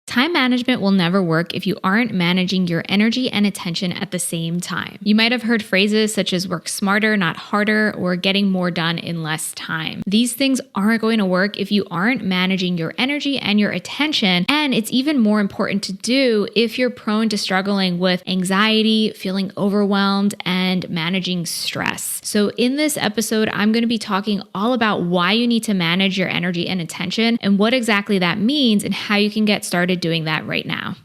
Time management will never work if you aren't managing your energy and attention at the same time. You might have heard phrases such as work smarter, not harder, or getting more done in less time. These things aren't going to work if you aren't managing your energy and your attention, and it's even more important to do if you're prone to struggling with anxiety, feeling overwhelmed, and managing stress. So in this episode, I'm going to be talking all about why you need to manage your energy and attention and what exactly that means and how you can get started doing that right now.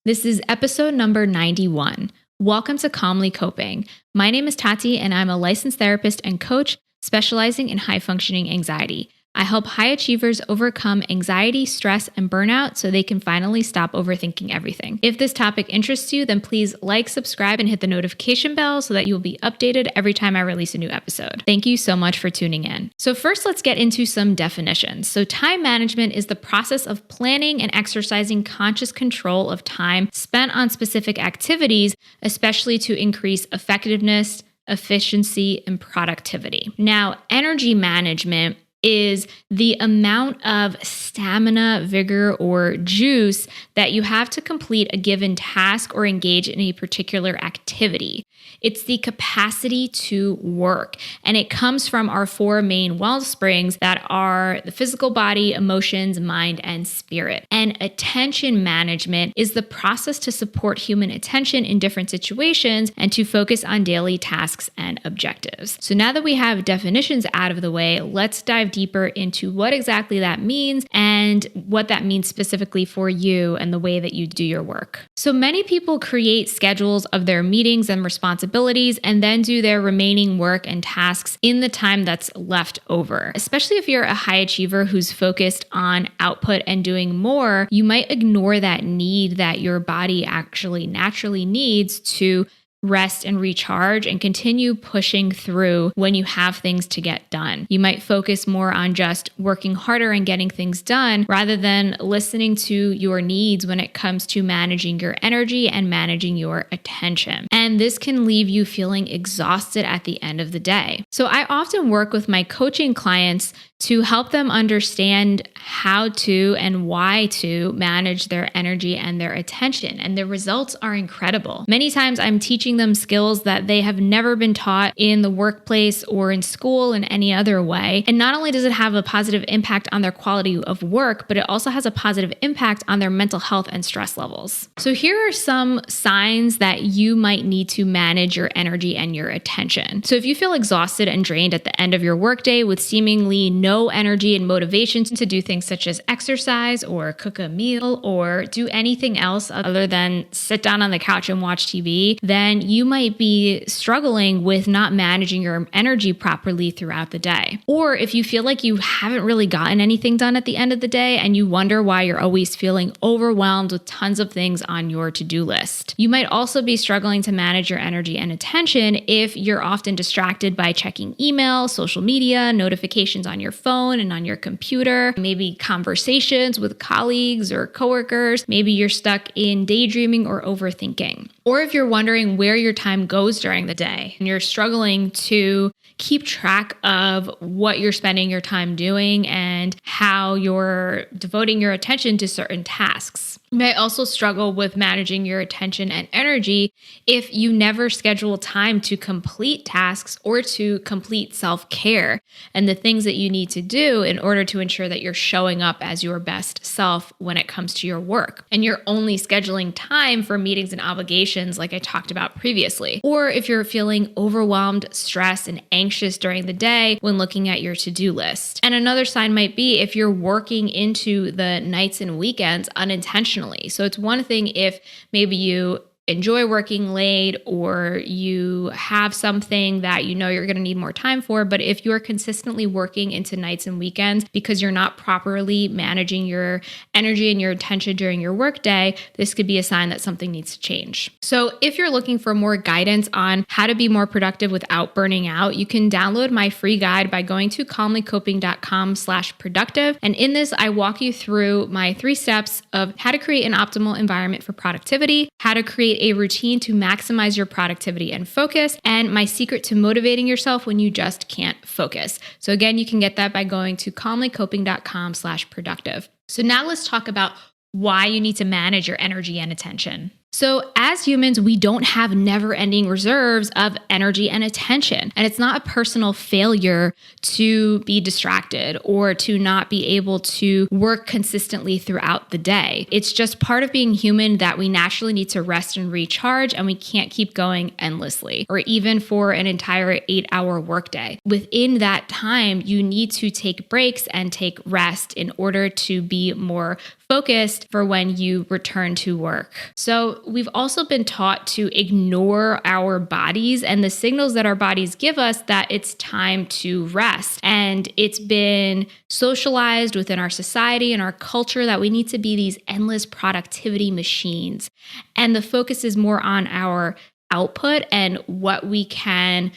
This is episode number 91. Welcome to Calmly Coping. My name is Tati, and I'm a licensed therapist and coach specializing in high-functioning anxiety. I help high achievers overcome anxiety, stress, and burnout so they can finally stop overthinking everything. If this topic interests you, then please like, subscribe, and hit the notification bell so that you will be updated every time I release a new episode. Thank you so much for tuning in. So first, let's get into some definitions. So time management is the process of planning and exercising conscious control of time spent on specific activities, especially to increase effectiveness, efficiency, and productivity. Now, energy management is the amount of stamina, vigor, or juice that you have to complete a given task or engage in a particular activity. It's the capacity to work, and it comes from our four main well springs that are the physical body, emotions, mind, and spirit. And attention management is the process to support human attention in different situations and to focus on daily tasks and objectives. So now that we have definitions out of the way, let's dive deeper into what exactly that means and what that means specifically for you and the way that you do your work. So many people create schedules of their meetings and responsibilities and then do their remaining work and tasks in the time that's left over. Especially if you're a high achiever who's focused on output and doing more, you might ignore that need that your body actually naturally needs to rest and recharge and continue pushing through when you have things to get done. You might focus more on just working harder and getting things done rather than listening to your needs when it comes to managing your energy and managing your attention. And this can leave you feeling exhausted at the end of the day. So I often work with my coaching clients to help them understand how to and why to manage their energy and their attention. And the results are incredible. Many times I'm teaching them skills that they have never been taught in the workplace or in school in any other way. And not only does it have a positive impact on their quality of work, but it also has a positive impact on their mental health and stress levels. So here are some signs that you might need to manage your energy and your attention. So if you feel exhausted and drained at the end of your workday with seemingly no energy and motivation to do things such as exercise or cook a meal or do anything else other than sit down on the couch and watch TV, then you might be struggling with not managing your energy properly throughout the day. Or if you feel like you haven't really gotten anything done at the end of the day and you wonder why you're always feeling overwhelmed with tons of things on your to-do list. You might also be struggling to manage your energy and attention if you're often distracted by checking email, social media, notifications on your phone and on your computer, maybe conversations with colleagues or coworkers. Maybe you're stuck in daydreaming or overthinking. Or if you're wondering where your time goes during the day and you're struggling to keep track of what you're spending your time doing and how you're devoting your attention to certain tasks. You may also struggle with managing your attention and energy if you never schedule time to complete tasks or to complete self-care and the things that you need to do in order to ensure that you're showing up as your best self when it comes to your work. And you're only scheduling time for meetings and obligations like I talked about previously. Or if you're feeling overwhelmed, stressed, and anxious during the day when looking at your to-do list. And another sign might be if you're working into the nights and weekends unintentionally. So it's one thing if maybe you enjoy working late or you have something that you know you're going to need more time for. But if you're consistently working into nights and weekends because you're not properly managing your energy and your attention during your workday, this could be a sign that something needs to change. So if you're looking for more guidance on how to be more productive without burning out, you can download my free guide by going to calmlycoping.com/productive. And in this, I walk you through my 3 steps of how to create an optimal environment for productivity, how to create create a routine to maximize your productivity and focus, and my secret to motivating yourself when you just can't focus. So again, you can get that by going to calmlycoping.com/productive. So now let's talk about why you need to manage your energy and attention. So as humans, we don't have never-ending reserves of energy and attention. And it's not a personal failure to be distracted or to not be able to work consistently throughout the day. It's just part of being human that we naturally need to rest and recharge, and we can't keep going endlessly or even for an entire 8-hour workday. Within that time, you need to take breaks and take rest in order to be more focused for when you return to work. So we've also been taught to ignore our bodies and the signals that our bodies give us that it's time to rest. And it's been socialized within our society and our culture that we need to be these endless productivity machines. And the focus is more on our output and what we can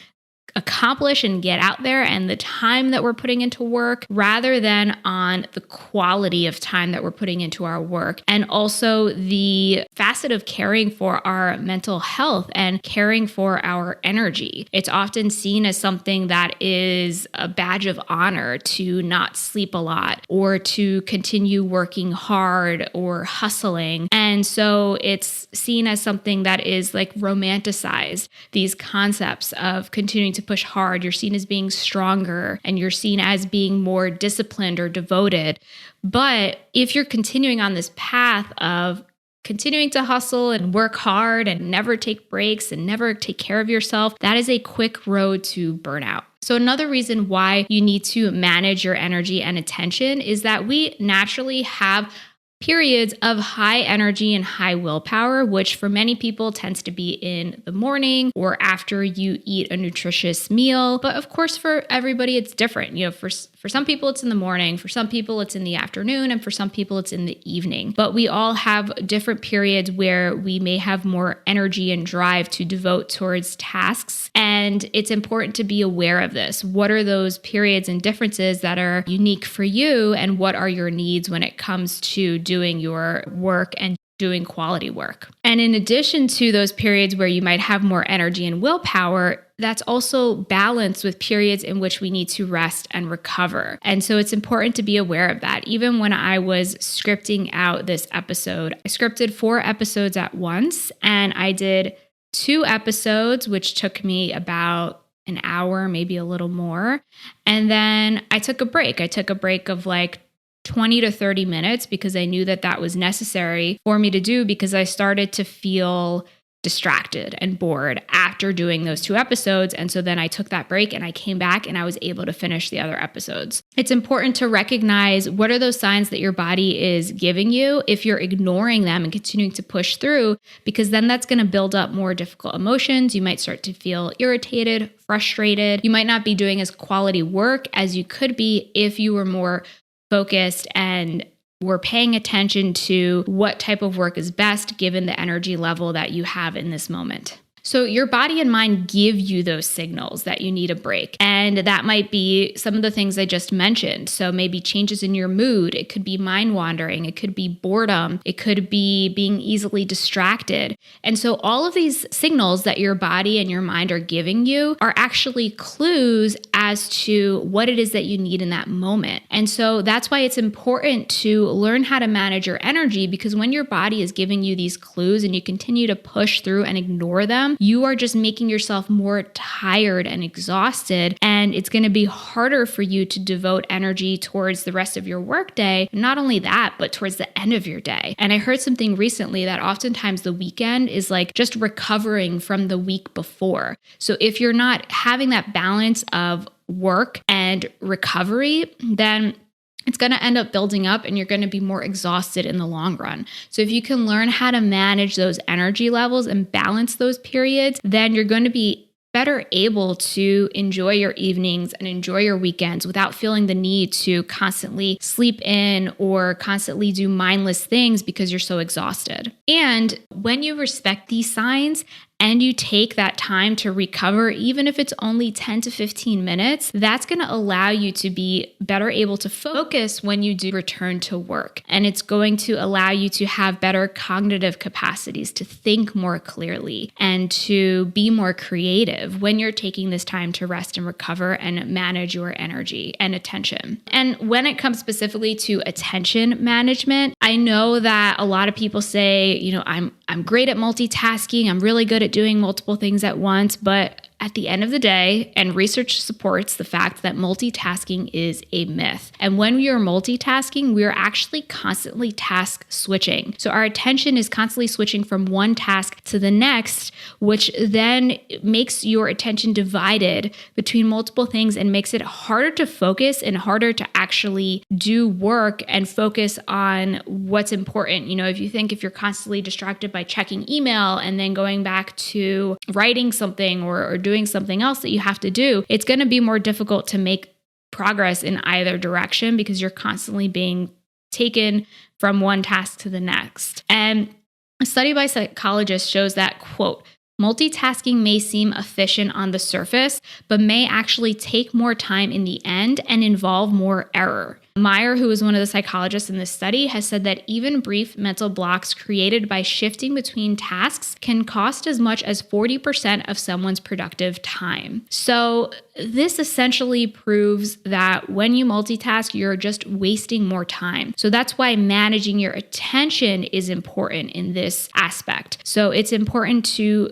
accomplish and get out there and the time that we're putting into work rather than on the quality of time that we're putting into our work. And also the facet of caring for our mental health and caring for our energy. It's often seen as something that is a badge of honor to not sleep a lot or to continue working hard or hustling. And so it's seen as something that is like romanticized, these concepts of continuing to push hard. You're seen as being stronger and you're seen as being more disciplined or devoted. But if you're continuing on this path of continuing to hustle and work hard and never take breaks and never take care of yourself, that is a quick road to burnout. So another reason why you need to manage your energy and attention is that we naturally have periods of high energy and high willpower, which for many people tends to be in the morning or after you eat a nutritious meal. But of course, for everybody, it's different. For some people, it's in the morning. For some people, it's in the afternoon. And for some people, it's in the evening. But we all have different periods where we may have more energy and drive to devote towards tasks. And it's important to be aware of this. What are those periods and differences that are unique for you? And what are your needs when it comes to doing your work and doing quality work? And in addition to those periods where you might have more energy and willpower, that's also balanced with periods in which we need to rest and recover. And so it's important to be aware of that. Even when I was scripting out this episode, I scripted 4 episodes at once, and I did 2 episodes, which took me about an hour, maybe a little more. And then I took a break. I took a break of like 20 to 30 minutes because I knew that that was necessary for me to do because I started to feel distracted and bored after doing those 2 episodes. And so then I took that break and I came back and I was able to finish the other episodes. It's important to recognize what are those signs that your body is giving you if you're ignoring them and continuing to push through, because then that's going to build up more difficult emotions. You might start to feel irritated, frustrated. You might not be doing as quality work as you could be if you were more focused and we're paying attention to what type of work is best given the energy level that you have in this moment. So your body and mind give you those signals that you need a break. And that might be some of the things I just mentioned. So maybe changes in your mood. It could be mind wandering. It could be boredom. It could be being easily distracted. And so all of these signals that your body and your mind are giving you are actually clues as to what it is that you need in that moment. And so that's why it's important to learn how to manage your energy, because when your body is giving you these clues and you continue to push through and ignore them, you are just making yourself more tired and exhausted, and it's going to be harder for you to devote energy towards the rest of your workday. Not only that, but towards the end of your day. And I heard something recently that oftentimes the weekend is like just recovering from the week before. So if you're not having that balance of work and recovery, then it's going to end up building up and you're going to be more exhausted in the long run. So if you can learn how to manage those energy levels and balance those periods, then you're going to be better able to enjoy your evenings and enjoy your weekends without feeling the need to constantly sleep in or constantly do mindless things because you're so exhausted. And when you respect these signs and you take that time to recover, even if it's only 10 to 15 minutes, that's going to allow you to be better able to focus when you do return to work. And it's going to allow you to have better cognitive capacities, to think more clearly, and to be more creative when you're taking this time to rest and recover and manage your energy and attention. And when it comes specifically to attention management, I know that a lot of people say, I'm great at multitasking. I'm really good at doing multiple things at once. But at the end of the day, and research supports the fact that multitasking is a myth. And when we are multitasking, we are actually constantly task switching. So our attention is constantly switching from one task to the next, which then makes your attention divided between multiple things and makes it harder to focus and harder to actually do work and focus on what's important. If you're constantly distracted by checking email and then going back to writing something or doing something else that you have to do, it's going to be more difficult to make progress in either direction because you're constantly being taken from one task to the next. And a study by psychologists shows that, quote, multitasking may seem efficient on the surface, but may actually take more time in the end and involve more error. Meyer, who is one of the psychologists in this study, has said that even brief mental blocks created by shifting between tasks can cost as much as 40% of someone's productive time. So this essentially proves that when you multitask, you're just wasting more time. So that's why managing your attention is important in this aspect. So it's important to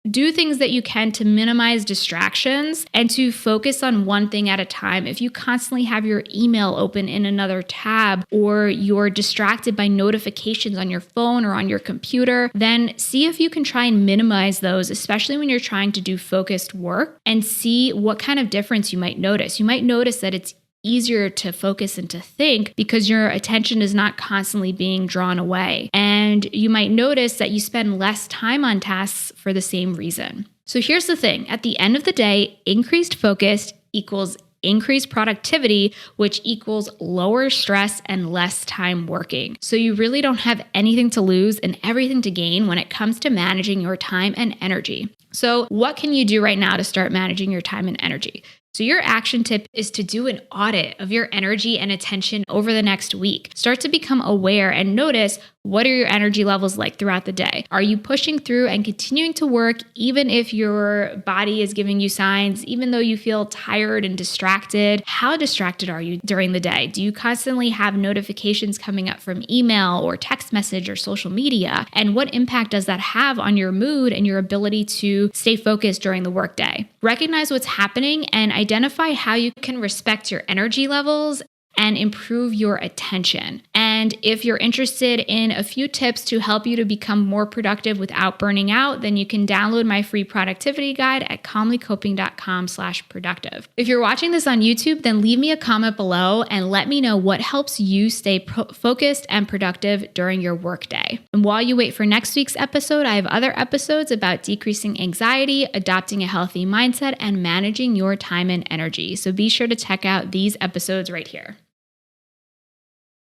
do things that you can to minimize distractions and to focus on one thing at a time. If you constantly have your email open in another tab or you're distracted by notifications on your phone or on your computer, then see if you can try and minimize those, especially when you're trying to do focused work, and see what kind of difference you might notice. You might notice that it's easier to focus and to think because your attention is not constantly being drawn away. And you might notice that you spend less time on tasks for the same reason. So here's the thing. At the end of the day, increased focus equals increased productivity, which equals lower stress and less time working. So you really don't have anything to lose and everything to gain when it comes to managing your time and energy. So what can you do right now to start managing your time and energy? So your action tip is to do an audit of your energy and attention over the next week. Start to become aware and notice, what are your energy levels like throughout the day? Are you pushing through and continuing to work even if your body is giving you signs, even though you feel tired and distracted? How distracted are you during the day? Do you constantly have notifications coming up from email or text message or social media? And what impact does that have on your mood and your ability to stay focused during the workday? Recognize what's happening and identify how you can respect your energy levels and improve your attention. And if you're interested in a few tips to help you to become more productive without burning out, then you can download my free productivity guide at calmlycoping.com/productive. If you're watching this on YouTube, then leave me a comment below and let me know what helps you stay focused and productive during your workday. And while you wait for next week's episode, I have other episodes about decreasing anxiety, adopting a healthy mindset, and managing your time and energy. So be sure to check out these episodes right here.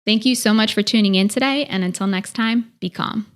Thank you so much for tuning in today, and until next time, be calm.